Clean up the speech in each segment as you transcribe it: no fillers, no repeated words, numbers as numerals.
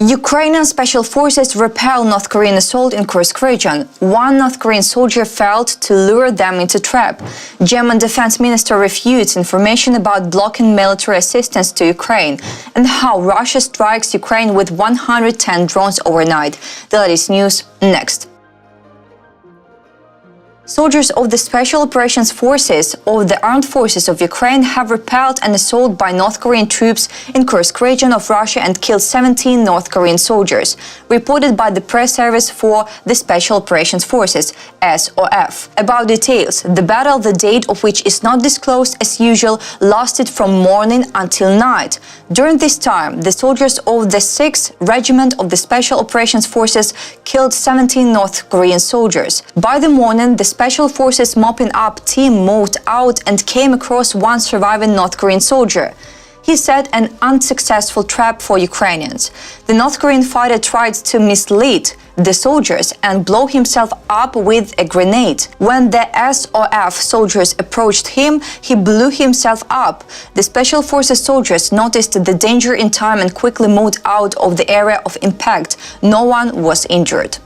Ukrainian special forces repel North Korean assault in Kursk region. One North Korean soldier failed to lure them into trap. German defense minister refutes information about blocking military assistance to Ukraine and how Russia strikes Ukraine with 110 drones overnight. The latest news next. Soldiers of the Special Operations Forces of the Armed Forces of Ukraine have repelled an assault by North Korean troops in Kursk region of Russia and killed 17 North Korean soldiers, reported by the press service for the Special Operations Forces, SOF. About details, the battle, the date of which is not disclosed as usual, lasted from morning until night. During this time, the soldiers of the 6th Regiment of the Special Operations Forces killed 17 North Korean soldiers. By the morning, the Special Forces mopping up team moved out and came across one surviving North Korean soldier. He set an unsuccessful trap for Ukrainians. The North Korean fighter tried to mislead the soldiers and blow himself up with a grenade. When the SOF soldiers approached him, he blew himself up. The Special Forces soldiers noticed the danger in time and quickly moved out of the area of impact. No one was injured.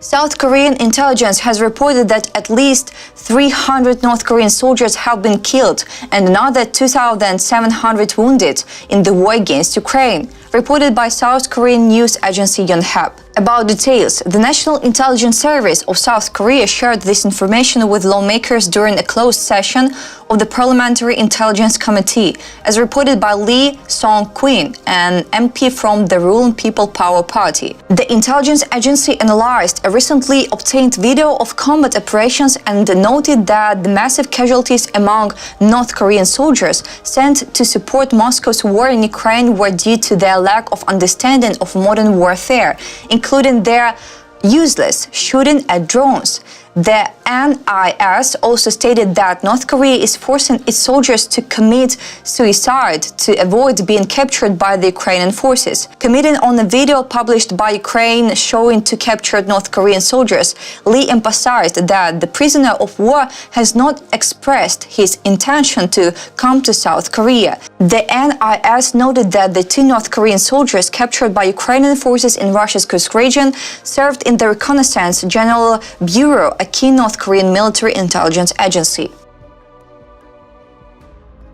South Korean intelligence has reported that at least 300 North Korean soldiers have been killed and another 2,700 wounded in the war against Ukraine, reported by South Korean news agency Yonhap. About details, the National Intelligence Service of South Korea shared this information with lawmakers during a closed session of the Parliamentary Intelligence Committee, as reported by Lee Song-kwin, an MP from the ruling People Power Party. The intelligence agency analyzed a recently obtained video of combat operations and noted that the massive casualties among North Korean soldiers sent to support Moscow's war in Ukraine were due to their lack of understanding of modern warfare, including their useless shooting at drones. The NIS also stated that North Korea is forcing its soldiers to commit suicide to avoid being captured by the Ukrainian forces. Commenting on a video published by Ukraine showing two captured North Korean soldiers, Lee emphasized that the prisoner of war has not expressed his intention to come to South Korea. The NIS noted that the two North Korean soldiers captured by Ukrainian forces in Russia's Kursk region served in the Reconnaissance General Bureau, a key North Korean military intelligence agency.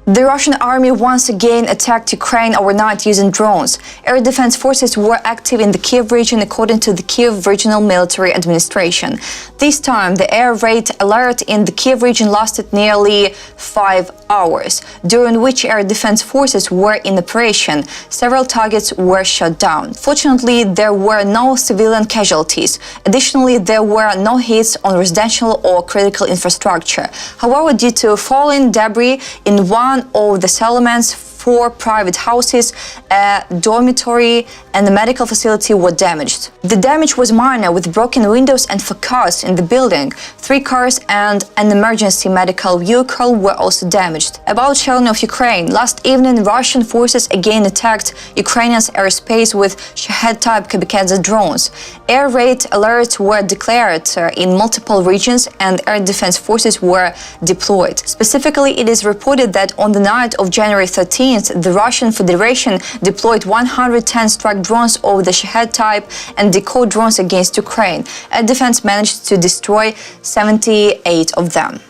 The Russian army once again attacked Ukraine overnight using drones. Air defense forces were active in the Kiev region according to the Kiev Regional Military Administration. This time, the air raid alert in the Kiev region lasted nearly 5 hours, during which air defense forces were in operation. Several targets were shot down. Fortunately, there were no civilian casualties. Additionally, there were no hits on residential or critical infrastructure. However, due to falling debris in one of the settlements, 4 private houses, a dormitory, and a medical facility were damaged. The damage was minor, with broken windows and facades in the building. 3 cars and an emergency medical vehicle were also damaged. About shelling of Ukraine, last evening Russian forces again attacked Ukrainians' airspace with Shahed-type kamikaze drones. Air raid alerts were declared in multiple regions and air defense forces were deployed. Specifically, it is reported that on the night of January 13th, the Russian Federation deployed 110 strike drones of the Shahed type and decoy drones against Ukraine. Air defense managed to destroy 78 of them.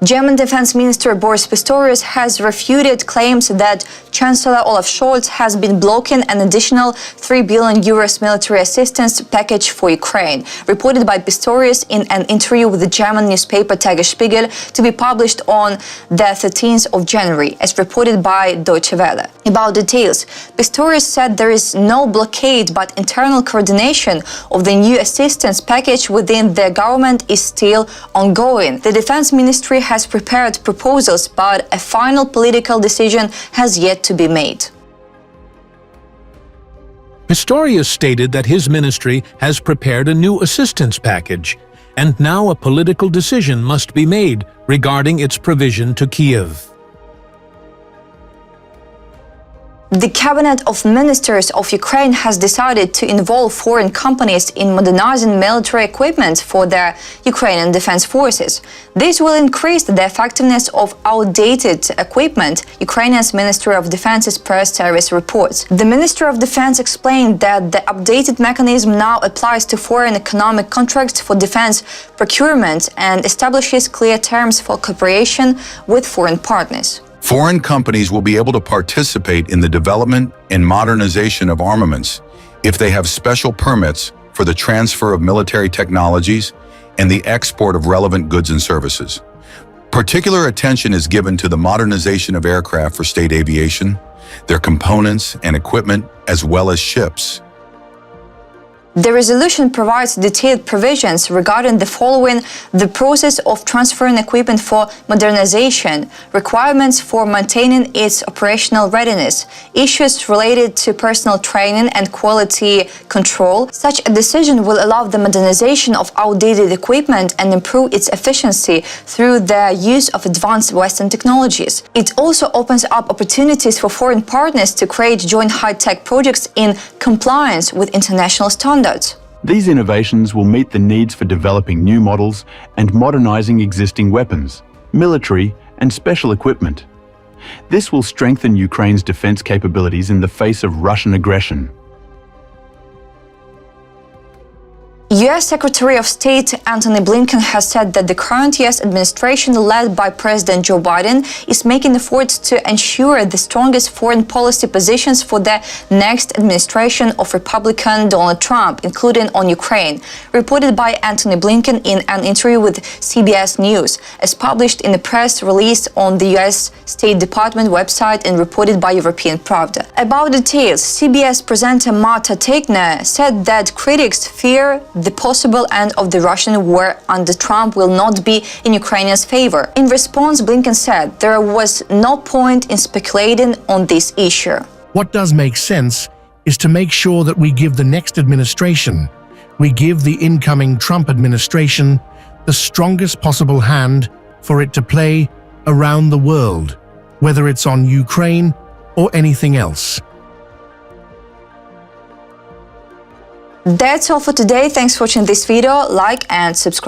German Defense Minister Boris Pistorius has refuted claims that Chancellor Olaf Scholz has been blocking an additional 3 billion euros military assistance package for Ukraine, reported by Pistorius in an interview with the German newspaper Tagesspiegel to be published on the 13th of January, as reported by Deutsche Welle. About details, Pistorius said there is no blockade, but internal coordination of the new assistance package within the government is still ongoing. The Defense Ministry has prepared proposals, but a final political decision has yet to be made. Pistorius stated that his ministry has prepared a new assistance package, and now a political decision must be made regarding its provision to Kyiv. The Cabinet of Ministers of Ukraine has decided to involve foreign companies in modernizing military equipment for the Ukrainian defense forces. This will increase the effectiveness of outdated equipment, Ukraine's Ministry of Defense's press service reports. The Ministry of Defense explained that the updated mechanism now applies to foreign economic contracts for defense procurement and establishes clear terms for cooperation with foreign partners. Foreign companies will be able to participate in the development and modernization of armaments if they have special permits for the transfer of military technologies and the export of relevant goods and services. Particular attention is given to the modernization of aircraft for state aviation, their components and equipment, as well as ships. The resolution provides detailed provisions regarding the following: the process of transferring equipment for modernization, requirements for maintaining its operational readiness, issues related to personnel training and quality control. Such a decision will allow the modernization of outdated equipment and improve its efficiency through the use of advanced Western technologies. It also opens up opportunities for foreign partners to create joint high-tech projects in compliance with international standards. These innovations will meet the needs for developing new models and modernizing existing weapons, military and special equipment. This will strengthen Ukraine's defense capabilities in the face of Russian aggression. U.S. Secretary of State Antony Blinken has said that the current U.S. administration, led by President Joe Biden, is making efforts to ensure the strongest foreign policy positions for the next administration of Republican Donald Trump, including on Ukraine, reported by Antony Blinken in an interview with CBS News, as published in a press release on the U.S. State Department website and reported by European Pravda. About details, CBS presenter Marta Tegner said that critics fear the possible end of the Russian war under Trump will not be in Ukrainians' favor. In response, Blinken said there was no point in speculating on this issue. What does make sense is to make sure that we give the next administration, we give the incoming Trump administration the strongest possible hand for it to play around the world, whether it's on Ukraine or anything else. That's all for today. Thanks for watching this video. Like and subscribe.